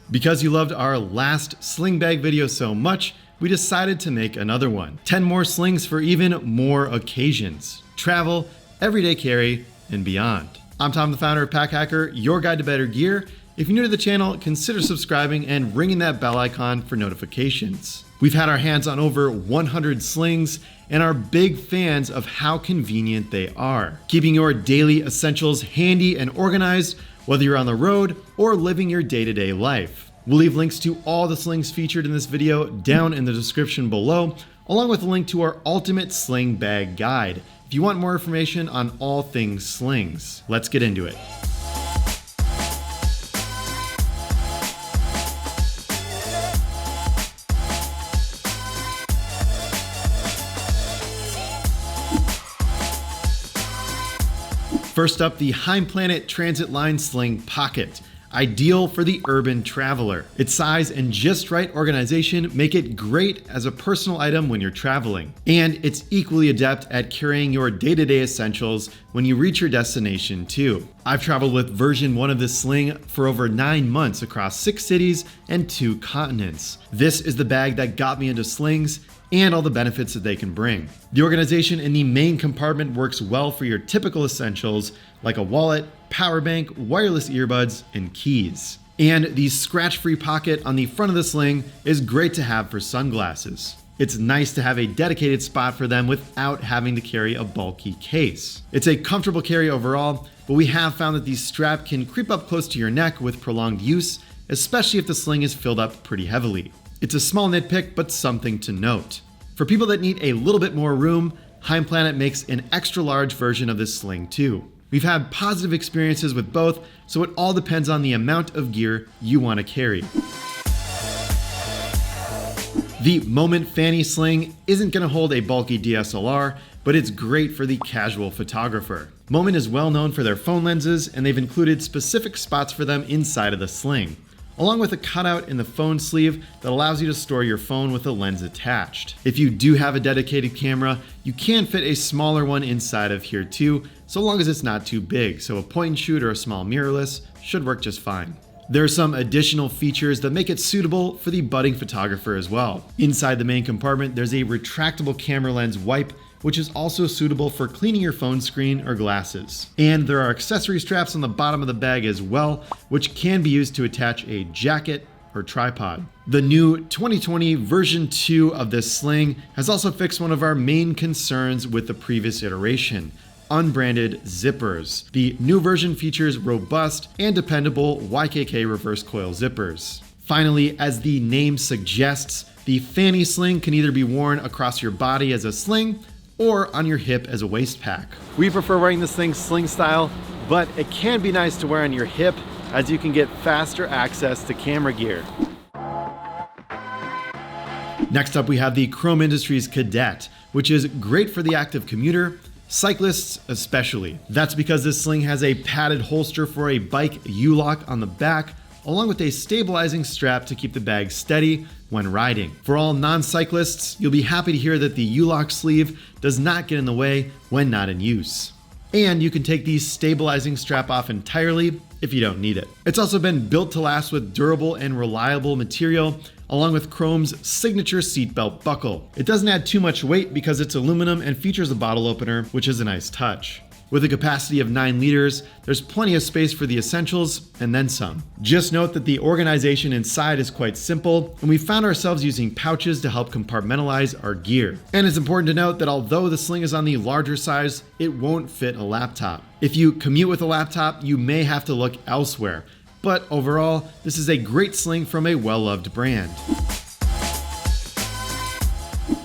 Because you loved our last sling bag video so much, we decided to make another one. 10 more slings for even more occasions, travel, everyday carry, and beyond. I'm Tom, the founder of Pack Hacker, your guide to better gear. If you're new to the channel, consider subscribing and ringing that bell icon for notifications. We've had our hands on over 100 slings and are big fans of how convenient they are, keeping your daily essentials handy and organized, whether you're on the road or living your day-to-day life. We'll leave links to all the slings featured in this video down in the description below, along with a link to our ultimate sling bag guide if you want more information on all things slings. Let's get into it. First up, the Heimplanet Transit Line Sling Pocket. Ideal for the urban traveler. Its size and just right organization make it great as a personal item when you're traveling. And it's equally adept at carrying your day-to-day essentials when you reach your destination too. I've traveled with version 1 of this sling for over 9 months across 6 cities and 2 continents. This is the bag that got me into slings and all the benefits that they can bring. The organization in the main compartment works well for your typical essentials like a wallet, power bank, wireless earbuds, and keys. And the scratch-free pocket on the front of the sling is great to have for sunglasses. It's nice to have a dedicated spot for them without having to carry a bulky case. It's a comfortable carry overall, but we have found that the strap can creep up close to your neck with prolonged use, especially if the sling is filled up pretty heavily. It's a small nitpick, but something to note. For people that need a little bit more room, Heimplanet makes an extra large version of this sling too. We've had positive experiences with both, so it all depends on the amount of gear you want to carry. The Moment Fanny sling isn't going to hold a bulky DSLR, but it's great for the casual photographer. Moment is well known for their phone lenses, and they've included specific spots for them inside of the sling, along with a cutout in the phone sleeve that allows you to store your phone with a lens attached. If you do have a dedicated camera, you can fit a smaller one inside of here too, so long as it's not too big, so a point and shoot or a small mirrorless should work just fine. There are some additional features that make it suitable for the budding photographer as well. Inside the main compartment, there's a retractable camera lens wipe, which is also suitable for cleaning your phone screen or glasses. And there are accessory straps on the bottom of the bag as well, which can be used to attach a jacket or tripod. The new 2020 version 2 of this sling has also fixed one of our main concerns with the previous iteration: unbranded zippers. The new version features robust and dependable YKK reverse coil zippers. Finally, as the name suggests, the Fanny sling can either be worn across your body as a sling or on your hip as a waist pack. We prefer wearing this thing sling style, but it can be nice to wear on your hip as you can get faster access to camera gear. Next up, we have the Chrome Industries Kadet, which is great for the active commuter, cyclists especially. That's because this sling has a padded holster for a bike U-lock on the back, along with a stabilizing strap to keep the bag steady when riding. For all non-cyclists, you'll be happy to hear that the U-lock sleeve does not get in the way when not in use. And you can take the stabilizing strap off entirely if you don't need it. It's also been built to last with durable and reliable material, along with Chrome's signature seatbelt buckle. It doesn't add too much weight because it's aluminum and features a bottle opener, which is a nice touch. With a capacity of 9 liters, there's plenty of space for the essentials and then some. Just note that the organization inside is quite simple, and we found ourselves using pouches to help compartmentalize our gear. And it's important to note that although the sling is on the larger size, it won't fit a laptop. If you commute with a laptop, you may have to look elsewhere. But overall, this is a great sling from a well-loved brand.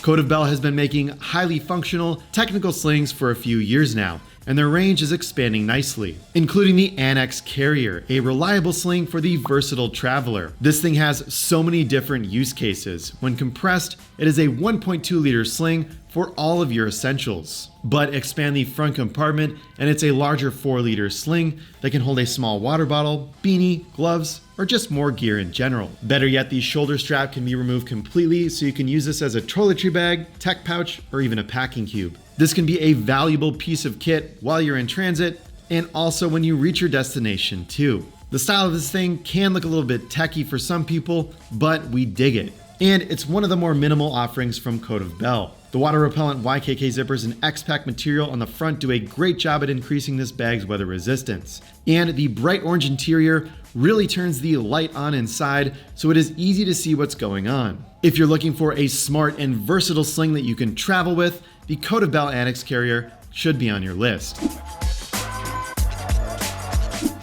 CODEOFBELL has been making highly functional, technical slings for a few years now, and their range is expanding nicely, including the ANNEX Carrier, a reliable sling for the versatile traveler. This thing has so many different use cases. When compressed, it is a 1.2 liter sling for all of your essentials. But expand the front compartment and it's a larger 4 liter sling that can hold a small water bottle, beanie, gloves, or just more gear in general. Better yet, the shoulder strap can be removed completely, so you can use this as a toiletry bag, tech pouch, or even a packing cube. This can be a valuable piece of kit while you're in transit, and also when you reach your destination too. The style of this thing can look a little bit techy for some people, but we dig it. And it's one of the more minimal offerings from CODEOFBELL. The water repellent YKK zippers and X-Pack material on the front do a great job at increasing this bag's weather resistance. And the bright orange interior really turns the light on inside, so it is easy to see what's going on. If you're looking for a smart and versatile sling that you can travel with, the CODEOFBELL ANNEX carrier should be on your list.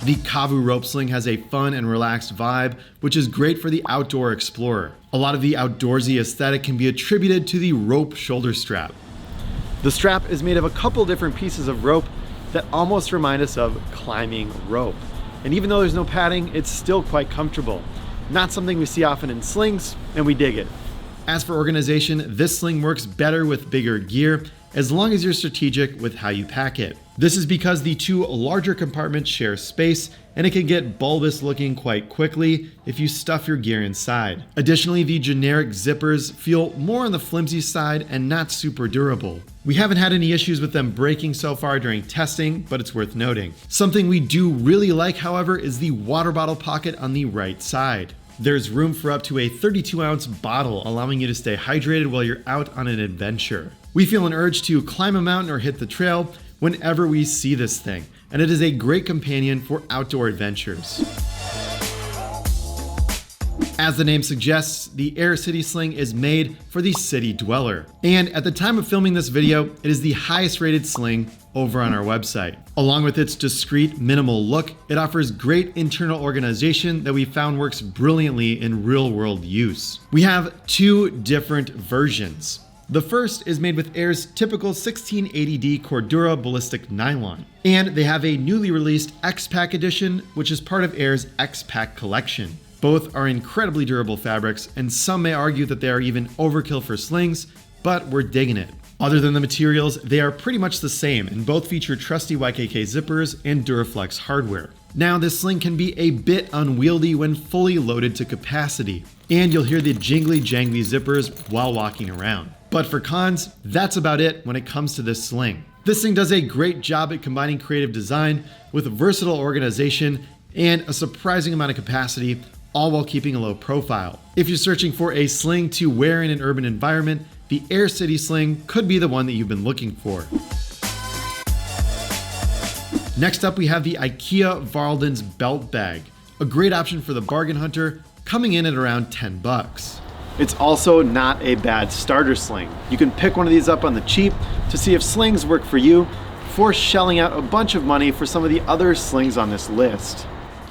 The KAVU rope sling has a fun and relaxed vibe, which is great for the outdoor explorer. A lot of the outdoorsy aesthetic can be attributed to the rope shoulder strap. The strap is made of a couple different pieces of rope that almost remind us of climbing rope. And even though there's no padding, it's still quite comfortable. Not something we see often in slings, and we dig it. As for organization, this sling works better with bigger gear, as long as you're strategic with how you pack it. This is because the two larger compartments share space, and it can get bulbous looking quite quickly if you stuff your gear inside. Additionally, the generic zippers feel more on the flimsy side and not super durable. We haven't had any issues with them breaking so far during testing, but it's worth noting. Something we do really like, however, is the water bottle pocket on the right side. There's room for up to a 32-ounce bottle, allowing you to stay hydrated while you're out on an adventure. We feel an urge to climb a mountain or hit the trail whenever we see this thing, and it is a great companion for outdoor adventures. As the name suggests, the Air City Sling is made for the city dweller. And at the time of filming this video, it is the highest rated sling over on our website. Along with its discreet, minimal look, it offers great internal organization that we found works brilliantly in real-world use. We have two different versions. The first is made with Air's typical 1680D Cordura ballistic nylon. And they have a newly released X-Pack edition, which is part of Air's X-Pack collection. Both are incredibly durable fabrics, and some may argue that they are even overkill for slings, but we're digging it. Other than the materials, they are pretty much the same, and both feature trusty YKK zippers and Duraflex hardware. Now, this sling can be a bit unwieldy when fully loaded to capacity, and you'll hear the jingly jangly zippers while walking around. But for cons, that's about it when it comes to this sling. This thing does a great job at combining creative design with versatile organization and a surprising amount of capacity, all while keeping a low profile. If you're searching for a sling to wear in an urban environment, the Air City Sling could be the one that you've been looking for. Next up, we have the IKEA VARLDENS belt bag, a great option for the bargain hunter, coming in at around 10 bucks. It's also not a bad starter sling. You can pick one of these up on the cheap to see if slings work for you before shelling out a bunch of money for some of the other slings on this list.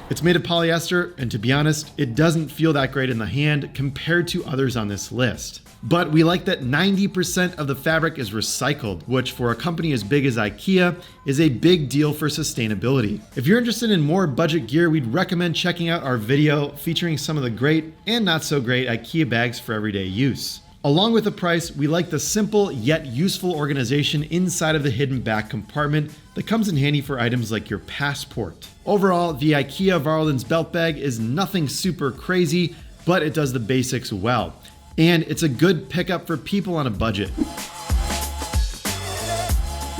It's made of polyester, and to be honest, it doesn't feel that great in the hand compared to others on this list. But we like that 90% of the fabric is recycled, which for a company as big as IKEA is a big deal for sustainability. If you're interested in more budget gear, we'd recommend checking out our video featuring some of the great and not so great IKEA bags for everyday use. Along with the price, we like the simple yet useful organization inside of the hidden back compartment that comes in handy for items like your passport. Overall, the IKEA VARLDENS belt bag is nothing super crazy, but it does the basics well. And it's a good pickup for people on a budget.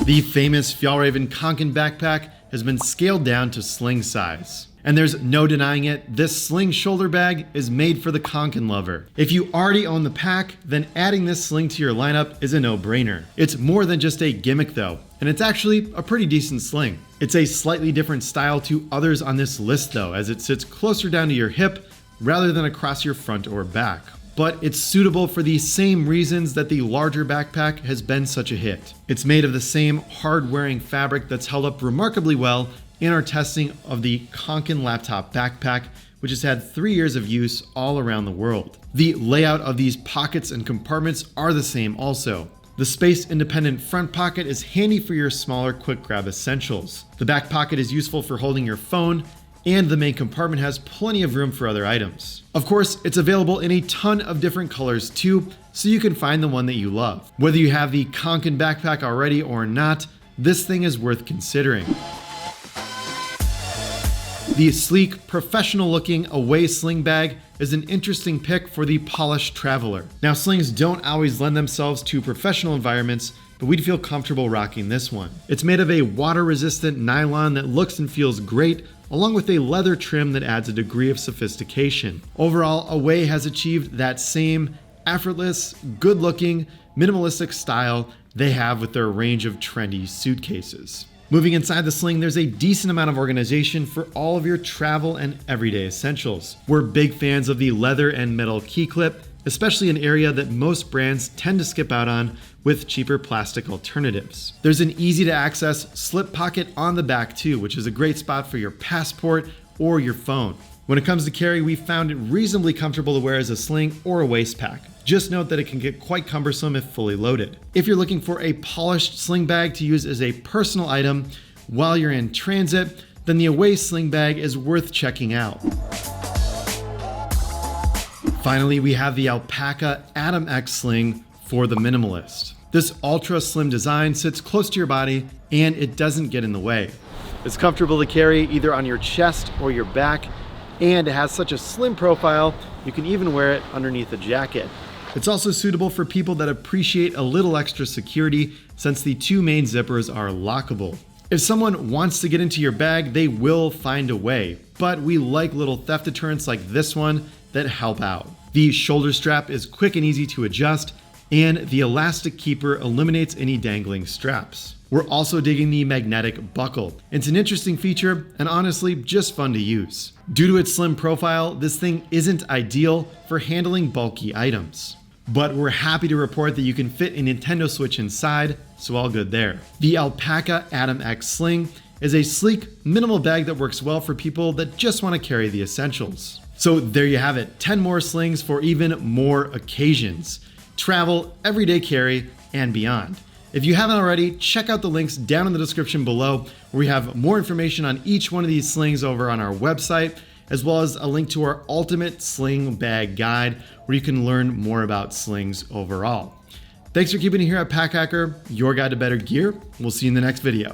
The famous Fjallraven Kanken backpack has been scaled down to sling size. And there's no denying it, this sling shoulder bag is made for the Kanken lover. If you already own the pack, then adding this sling to your lineup is a no-brainer. It's more than just a gimmick though, and it's actually a pretty decent sling. It's a slightly different style to others on this list though, as it sits closer down to your hip rather than across your front or back. But it's suitable for the same reasons that the larger backpack has been such a hit. It's made of the same hard-wearing fabric that's held up remarkably well in our testing of the Kanken laptop backpack, which has had 3 years of use all around the world. The layout of these pockets and compartments are the same also. The space-independent front pocket is handy for your smaller quick grab essentials. The back pocket is useful for holding your phone, and the main compartment has plenty of room for other items. Of course, it's available in a ton of different colors too, so you can find the one that you love. Whether you have the Kanken backpack already or not, this thing is worth considering. The sleek, professional-looking Away Sling Bag is an interesting pick for the polished traveler. Now, slings don't always lend themselves to professional environments, but we'd feel comfortable rocking this one. It's made of a water-resistant nylon that looks and feels great, along with a leather trim that adds a degree of sophistication. Overall, Away has achieved that same effortless, good-looking, minimalistic style they have with their range of trendy suitcases. Moving inside the Sling, there's a decent amount of organization for all of your travel and everyday essentials. We're big fans of the leather and metal key clip, especially an area that most brands tend to skip out on with cheaper plastic alternatives. There's an easy to access slip pocket on the back too, which is a great spot for your passport or your phone. When it comes to carry, we found it reasonably comfortable to wear as a sling or a waist pack. Just note that it can get quite cumbersome if fully loaded. If you're looking for a polished sling bag to use as a personal item while you're in transit, then the Away sling bag is worth checking out. Finally, we have the ALPAKA ANNEX sling for the minimalist. This ultra slim design sits close to your body and it doesn't get in the way. It's comfortable to carry either on your chest or your back, and it has such a slim profile, you can even wear it underneath a jacket. It's also suitable for people that appreciate a little extra security since the two main zippers are lockable. If someone wants to get into your bag, they will find a way, but we like little theft deterrents like this one that help out. The shoulder strap is quick and easy to adjust, and the elastic keeper eliminates any dangling straps. We're also digging the magnetic buckle. It's an interesting feature and honestly just fun to use. Due to its slim profile, this thing isn't ideal for handling bulky items. But we're happy to report that you can fit a Nintendo Switch inside, so all good there. The ALPAKA ANNEX sling is a sleek, minimal bag that works well for people that just want to carry the essentials. So there you have it, 10 more slings for even more occasions. Travel, everyday carry, and beyond. If you haven't already, check out the links down in the description below where we have more information on each one of these slings over on our website, as well as a link to our ultimate sling bag guide where you can learn more about slings overall. Thanks for keeping it here at Pack Hacker, your guide to better gear. We'll see you in the next video.